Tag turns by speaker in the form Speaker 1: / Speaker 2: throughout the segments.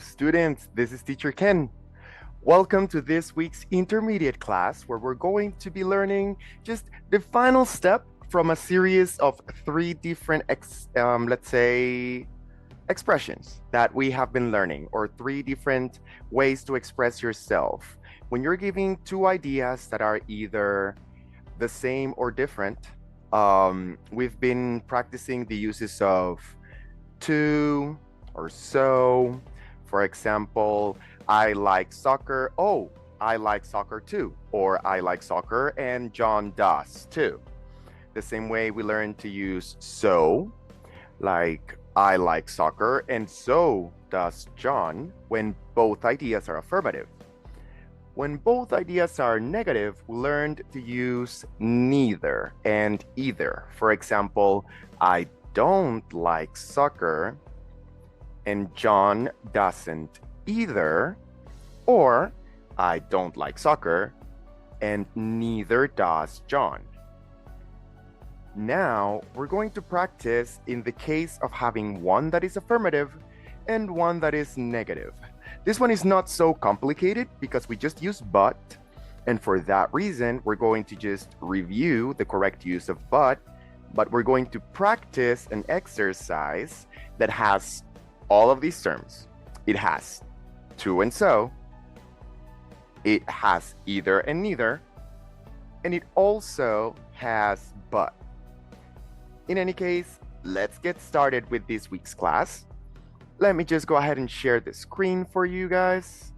Speaker 1: students, this is teacher Ken. Welcome to this week's intermediate class where we're going to be learning just the final step from a series of three different, let's say, expressions that we have been learning, or three different ways to express yourself. When you're giving two ideas that are either the same or different, we've been practicing the uses of to or so. For example, I like soccer. Oh, I like soccer too. Or I like soccer and John does too. The same way we learn to use so, like I like soccer and so does John, when both ideas are affirmative. When both ideas are negative, we learned to use neither and either. For example, I don't like soccer and John doesn't either, or I don't like soccer and neither does John. Now we're going to practice in the case of having one that is affirmative and one that is negative. This one is not so complicated because we just use but, and for that reason we're going to just review the correct use of but we're going to practice an exercise that has all of these terms. It has to and so, it has either and neither, and it also has but. In any case, let's get started with this week's class. Let me just go ahead and share the screen for you guys.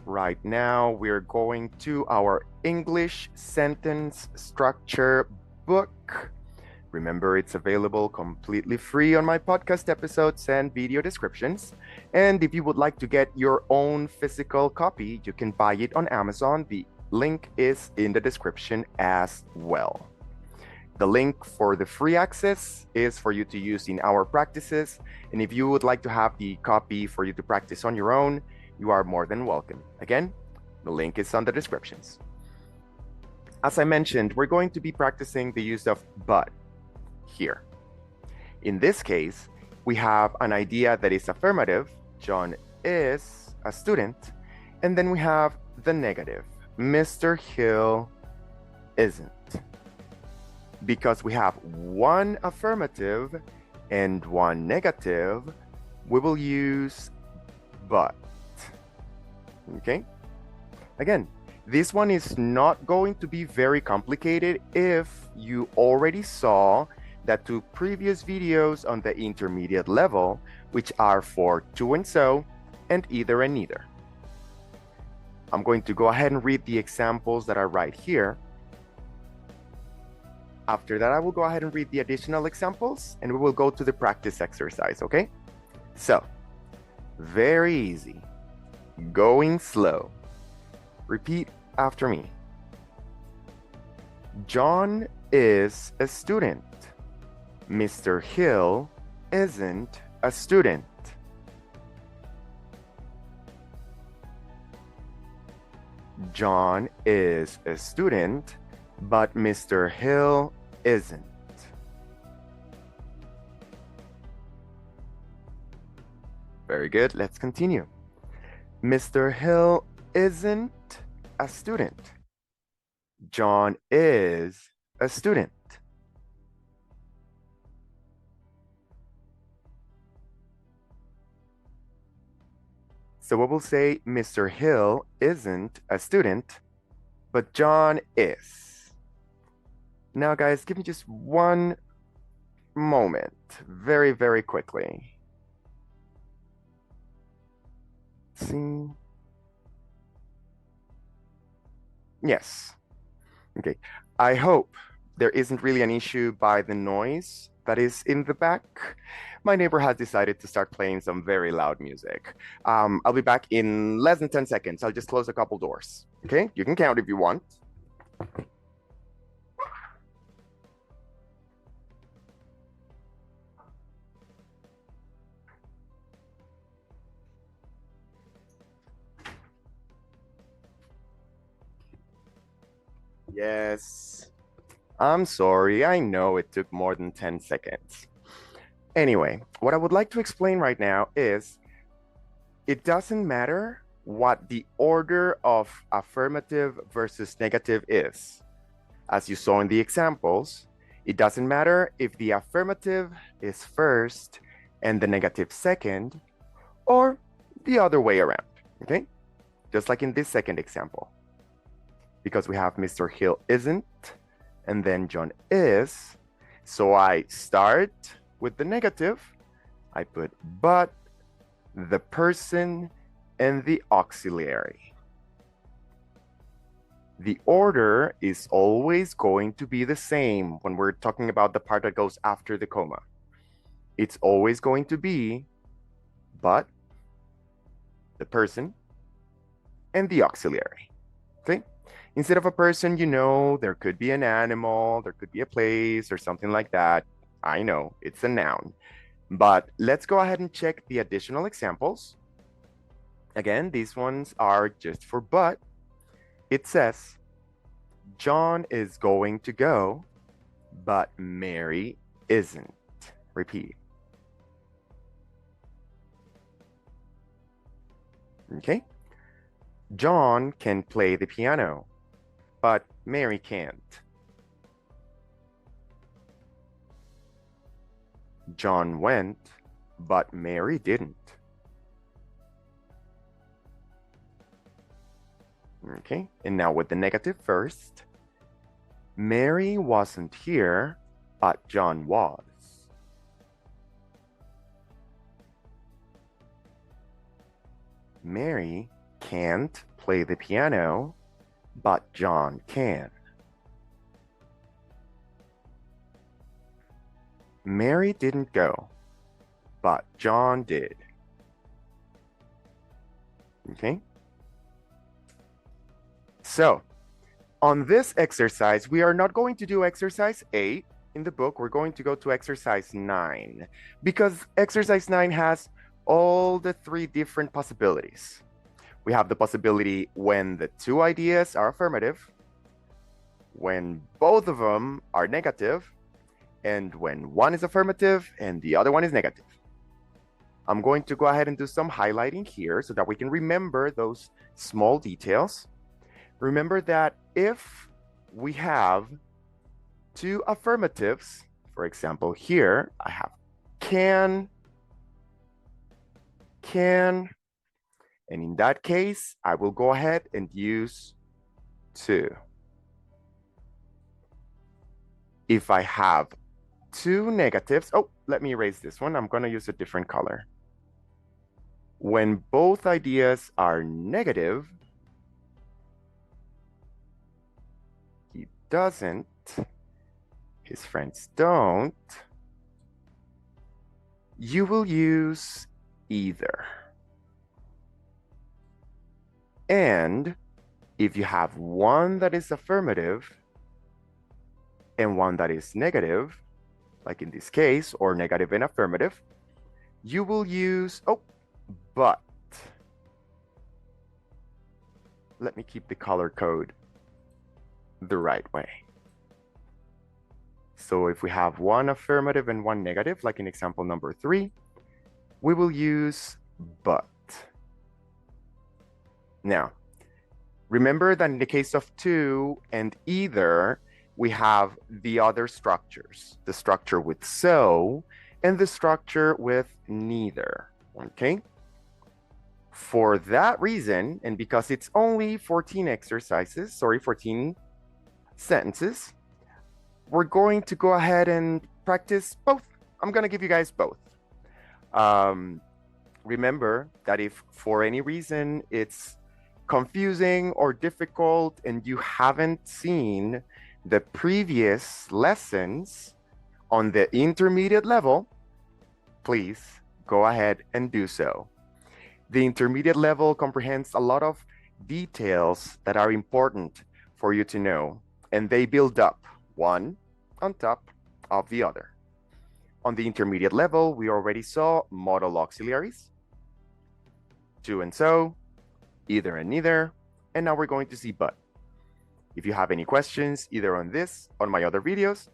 Speaker 1: Right now, we're going to our English sentence structure book. Remember, it's available completely free on my podcast episodes and video descriptions. And if you would like to get your own physical copy, you can buy it on Amazon. The link is in the description as well. The link for the free access is for you to use in our practices. And if you would like to have the copy for you to practice on your own, you are more than welcome. Again, the link is on the descriptions. As I mentioned, we're going to be practicing the use of but here. In this case, we have an idea that is affirmative. John is a student. And then we have the negative. Mr. Hill isn't. Because we have one affirmative and one negative, we will use but. Okay? Again, this one is not going to be very complicated if you already saw the two previous videos on the intermediate level, which are for to and so and either and neither. I'm going to go ahead and read the examples that are right here. After that, I will go ahead and read the additional examples and we will go to the practice exercise, okay? So, very easy. Going slow. Repeat after me. John is a student. Mr. Hill isn't a student. John is a student, but Mr. Hill isn't. Very good, let's continue. Mr. Hill isn't a student. John is a student. So we will say Mr. Hill isn't a student, but John is. Now, guys, give me just one moment, very, very quickly. Let's see. Yes. Okay. I hope there isn't really an issue by the noise that is in the back. My neighbor has decided to start playing some very loud music. I'll be back in less than 10 seconds. I'll just close a couple doors. Okay? You can count if you want. Yes. I'm sorry. I know it took more than 10 seconds. Anyway, what I would like to explain right now is it doesn't matter what the order of affirmative versus negative is. As you saw in the examples, it doesn't matter if the affirmative is first and the negative second, or the other way around, okay? Just like in this second example. Because we have Mr. Hill isn't, and then John is. So I start with the negative. I put but, the person, and the auxiliary. The order is always going to be the same when we're talking about the part that goes after the comma. It's always going to be but, the person, and the auxiliary, okay? Instead of a person, you know, there could be an animal, there could be a place or something like that. I know, it's a noun. But let's go ahead and check the additional examples. Again, these ones are just for but. It says, John is going to go, but Mary isn't. Repeat. Okay. John can play the piano, but Mary can't. John went, but Mary didn't. Okay, and now with the negative first. Mary wasn't here, but John was. Mary can't play the piano, but John can. Mary didn't go, but John did. Okay? So, on this exercise, we are not going to do exercise 8 in the book. We're going to go to exercise 9 because exercise 9 has all the 3 different possibilities. We have the possibility when the 2 ideas are affirmative, when both of them are negative, and when one is affirmative and the other one is negative. I'm going to go ahead and do some highlighting here so that we can remember those small details. Remember that if we have 2 affirmatives, for example, here I have can, and in that case, I will go ahead and use 2. If I have 2 negatives, oh, let me erase this one. I'm going to use a different color. When both ideas are negative, he doesn't, his friends don't, you will use either. And if you have one that is affirmative and one that is negative, like in this case, or negative and affirmative, you will use, oh, but. Let me keep the color code the right way. So if we have one affirmative and one negative, like in example number 3, we will use but. Now, remember that in the case of 2 and either, we have the other structures, the structure with so and the structure with neither, okay? For that reason, and because it's only 14 exercises, 14 sentences, we're going to go ahead and practice both. I'm gonna give you guys both. Remember that if for any reason it's confusing or difficult and you haven't seen the previous lessons on the intermediate level, please go ahead and do so. The intermediate level comprehends a lot of details that are important for you to know, and they build up one on top of the other. On the intermediate level, we already saw modal auxiliaries, to and so, either and neither, and now we're going to see but. If you have any questions, either on this, on my other videos,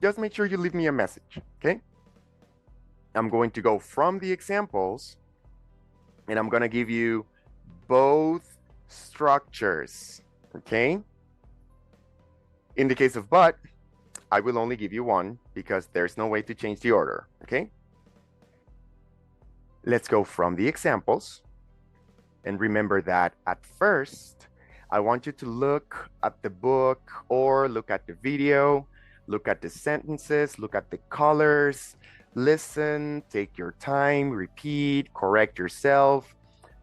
Speaker 1: just make sure you leave me a message, okay? I'm going to go from the examples And I'm going to give you both structures, okay? In the case of but, I will only give you one because there's no way to change the order, okay? Let's go from the examples. And remember that at first, I want you to look at the book or look at the video, look at the sentences, look at the colors, listen, take your time, repeat, correct yourself.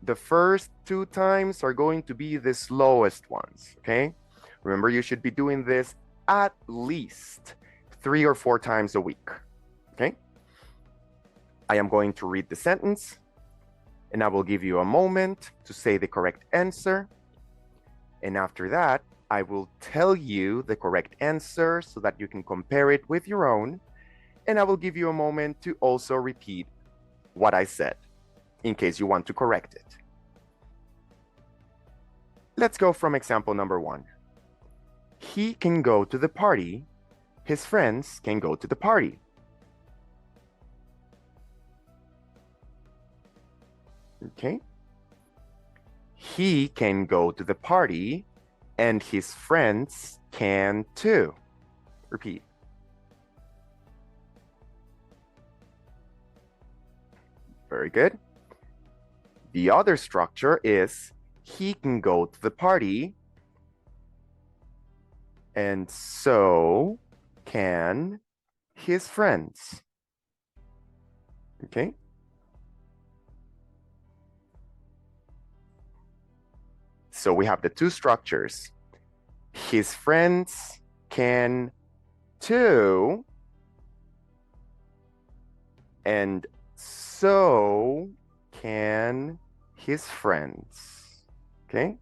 Speaker 1: The first 2 times are going to be the slowest ones, okay? Remember, you should be doing this at least 3 or 4 times a week, okay? I am going to read the sentence, and I will give you a moment to say the correct answer. And after that, I will tell you the correct answer so that you can compare it with your own. And I will give you a moment to also repeat what I said in case you want to correct it. Let's go from example number 1. He can go to the party. His friends can go to the party. Okay. He can go to the party and his friends can too. Repeat. Very good. The other structure is he can go to the party and so can his friends. Okay. So we have the 2 structures. His friends can too, and so can his friends. Okay?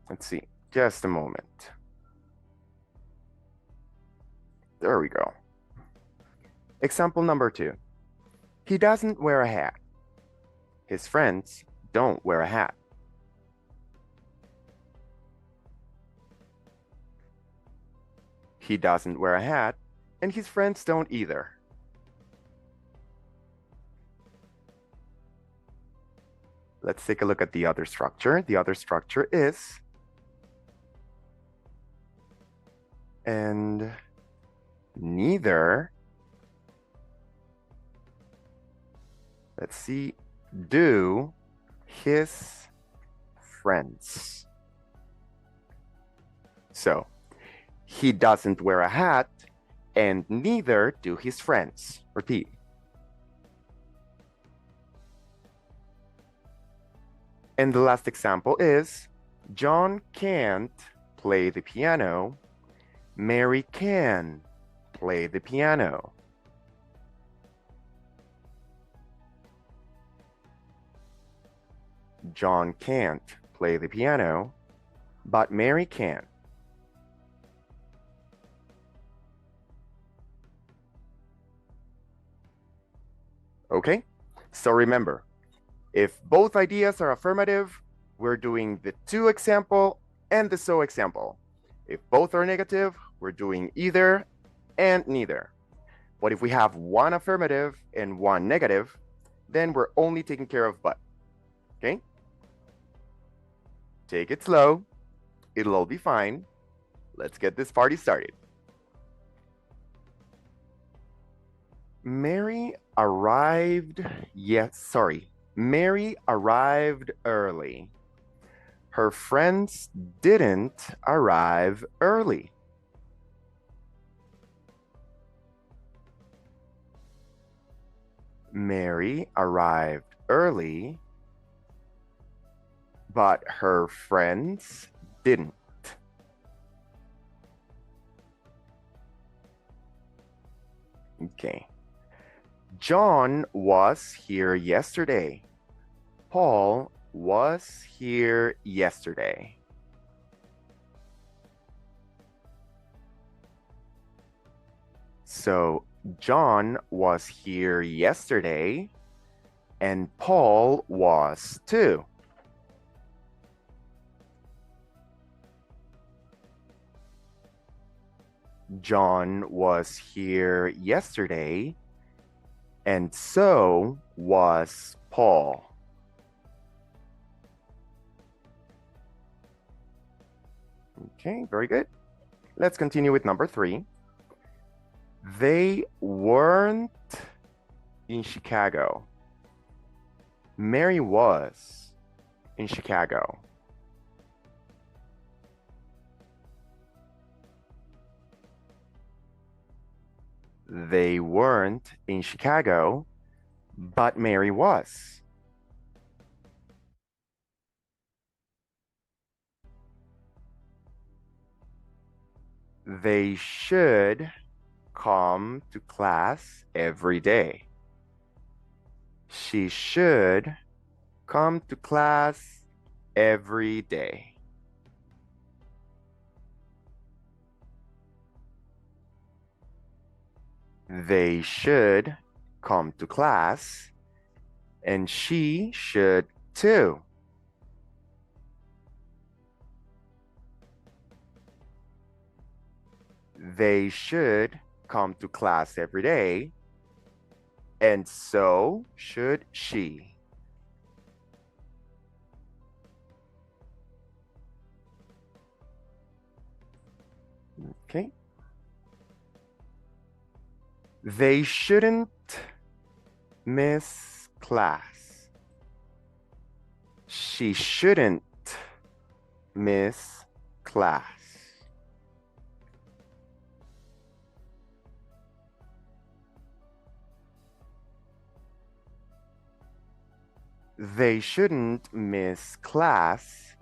Speaker 1: Let's see, just a moment. There we go. Example number 2. He doesn't wear a hat. His friends don't wear a hat. He doesn't wear a hat, and his friends don't either. Let's take a look at the other structure. The other structure is and neither, let's see, do his friends. So he doesn't wear a hat and neither do his friends. Repeat. And the last example is John can't play the piano. Mary can play the piano. John can't play the piano, but Mary can. Okay, so remember, if both ideas are affirmative, we're doing the to example and the so example. If both are negative, we're doing either and neither. But if we have one affirmative and one negative, then we're only taking care of but. Okay? Take it slow. It'll all be fine. Let's get this party started. Mary arrived early. Her friends didn't arrive early. Mary arrived early, but her friends didn't. Okay. John was here yesterday. Paul was here yesterday. So John was here yesterday and Paul was too. John was here yesterday and so was Paul. Okay, very good. Let's continue with number 3. They weren't in Chicago. Mary was in Chicago. They weren't in Chicago, but Mary was. They should come to class every day. She should come to class every day. They should come to class, and she should too. They should come to class every day, and so should she. Okay. They shouldn't miss class. She shouldn't miss class. They shouldn't miss class,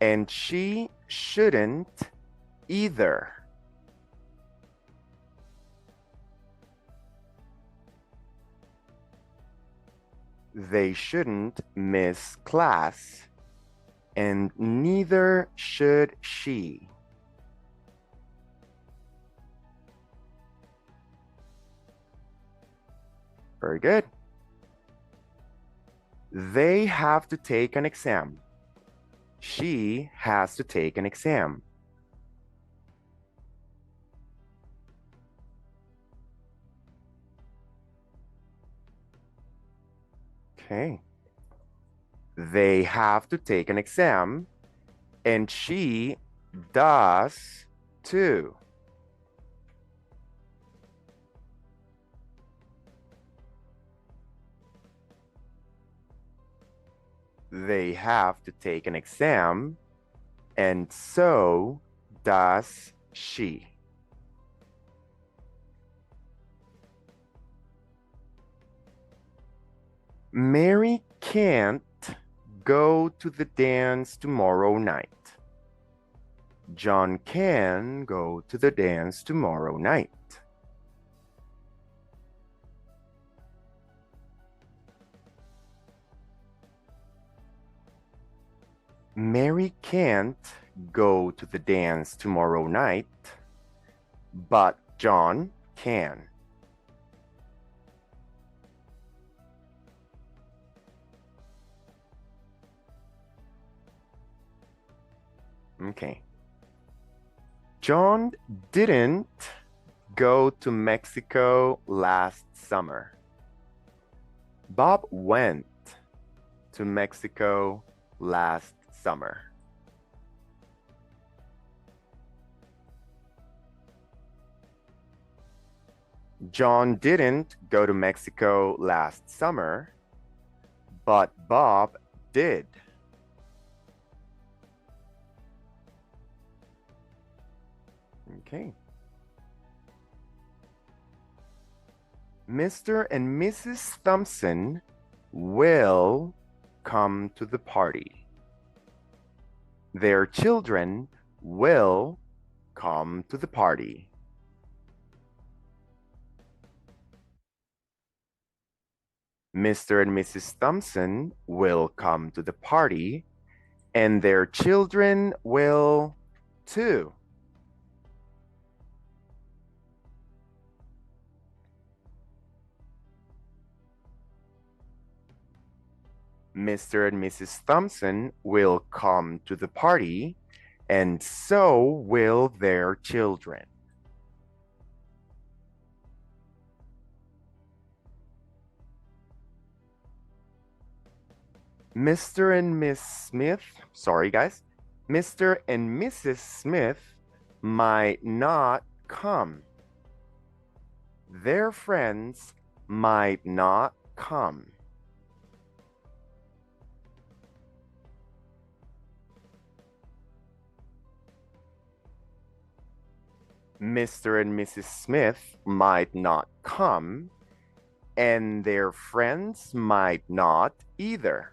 Speaker 1: and she shouldn't either. They shouldn't miss class, and neither should she. Very good. They have to take an exam. She has to take an exam. Okay. They have to take an exam, and she does too. They have to take an exam, and so does she. Mary can't go to the dance tomorrow night. John can go to the dance tomorrow night. Mary can't go to the dance tomorrow night, but John can. Okay. John didn't go to Mexico last summer. Bob went to Mexico last summer. John didn't go to Mexico last summer, but Bob did. Okay. Mr. and Mrs. Thompson will come to the party. Their children will come to the party. Mr. and Mrs. Thompson will come to the party, and their children will too. Mr. and Mrs. Thompson will come to the party, and so will their children. Mr. and Miss Smith, sorry guys, Mr. and Mrs. Smith might not come. Their friends might not come. Mr. and Mrs. Smith might not come, and their friends might not either.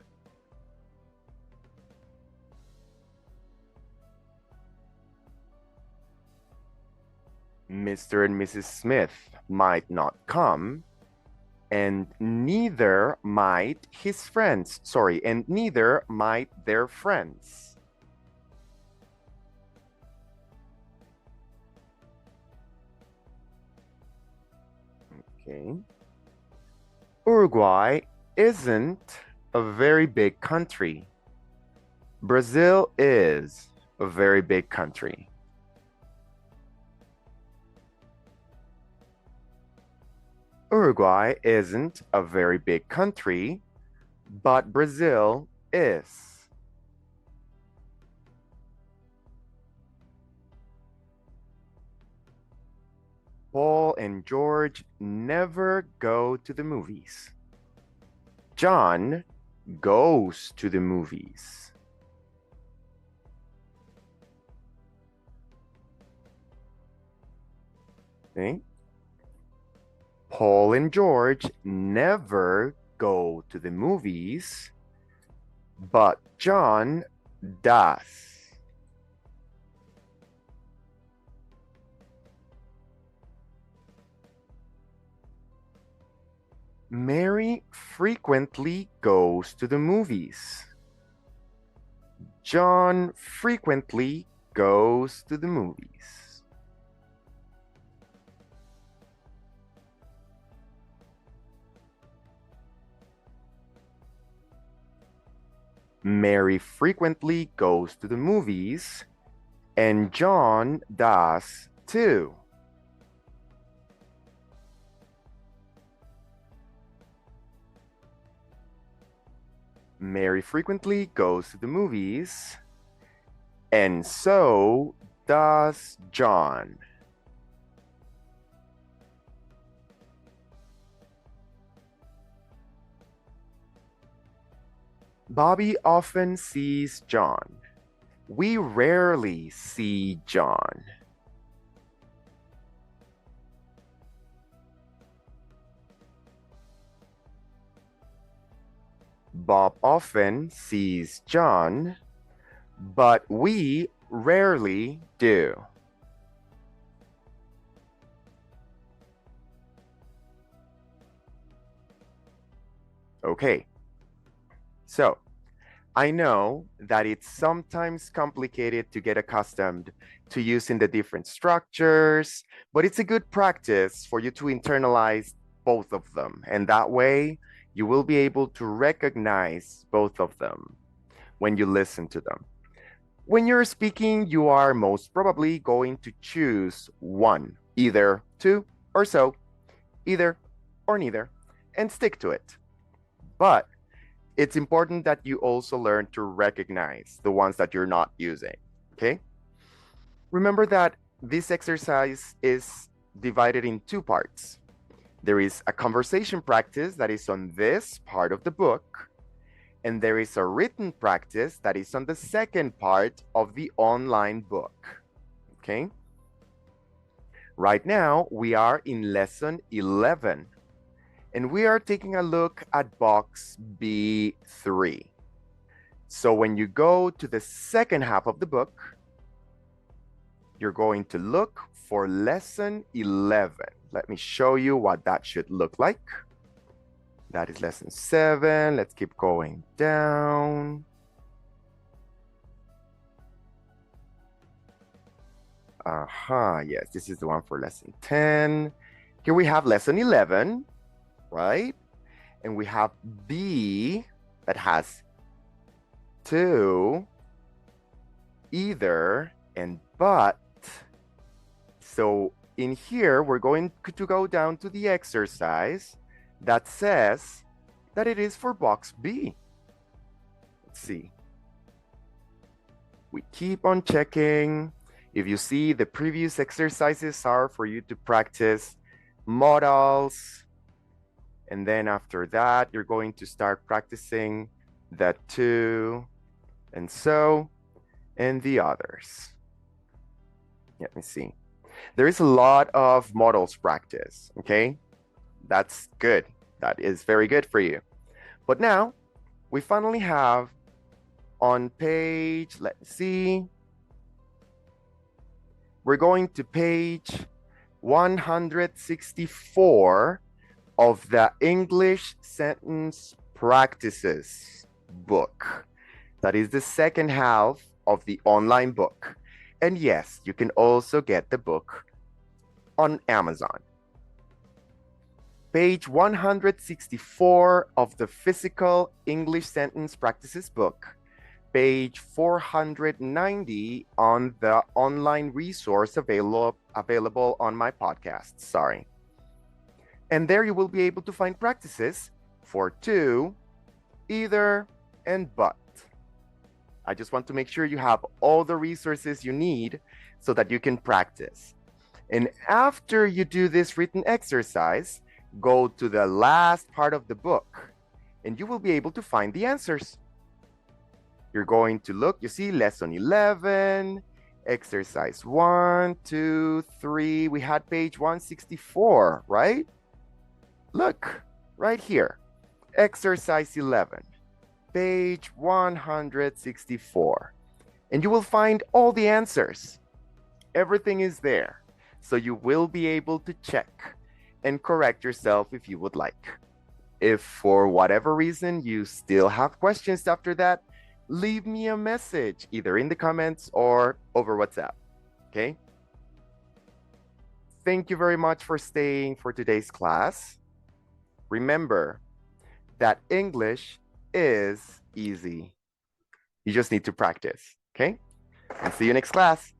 Speaker 1: Mr. and Mrs. Smith might not come, and neither might his friends. Sorry, and neither might their friends. Okay. Uruguay isn't a very big country. Brazil is a very big country. Uruguay isn't a very big country, but Brazil is. Paul and George never go to the movies. John goes to the movies. Okay. Paul and George never go to the movies, but John does. Mary frequently goes to the movies. John frequently goes to the movies. Mary frequently goes to the movies, and John does too. Mary frequently goes to the movies, and so does John. Bobby often sees John. We rarely see John. Bob often sees John, but we rarely do. Okay, so I know that it's sometimes complicated to get accustomed to using the different structures, but it's a good practice for you to internalize both of them. And that way, you will be able to recognize both of them when you listen to them. When you're speaking, you are most probably going to choose one, either two or so, either or neither, and stick to it. But it's important that you also learn to recognize the ones that you're not using, okay? Remember that this exercise is divided in two parts. There is a conversation practice that is on this part of the book, and there is a written practice that is on the second part of the online book, okay? Right now, we are in lesson 11, and we are taking a look at box B3. So when you go to the second half of the book, you're going to look for lesson 11. Let me show you what that should look like. That is lesson 7. Let's keep going down. Yes, this is the one for lesson 10. Here we have lesson 11, right? And we have B that has to, either, and but. So in here, we're going to go down to the exercise that says that it is for box B. see. We keep on checking. If you see, the previous exercises are for you to practice modals. And then after that, you're going to start practicing the to, and so, and the others. Let me see. There is a lot of modals practice, okay? That's good. That is very good for you. But now, we finally have on page, let's see, we're going to page 164 of the English Sentence Practices book. That is the second half of the online book. And yes, you can also get the book on Amazon. Page 164 of the Physical English Sentence Practices book. Page 490 on the online resource available on my podcast. Sorry. And there you will be able to find practices for to, either, and but. I just want to make sure you have all the resources you need so that you can practice. And after you do this written exercise, go to the last part of the book and you will be able to find the answers. You're going to look, you see, lesson 11, exercise 1, 2, 3. We had page 164, right? Look, right here, exercise 11, page 164. And you will find all the answers. Everything is there. So you will be able to check and correct yourself if you would like. If for whatever reason you still have questions after that, leave me a message either in the comments or over WhatsApp, okay? Thank you very much for staying for today's class. Remember that English is easy. You just need to practice, okay? And see you next class.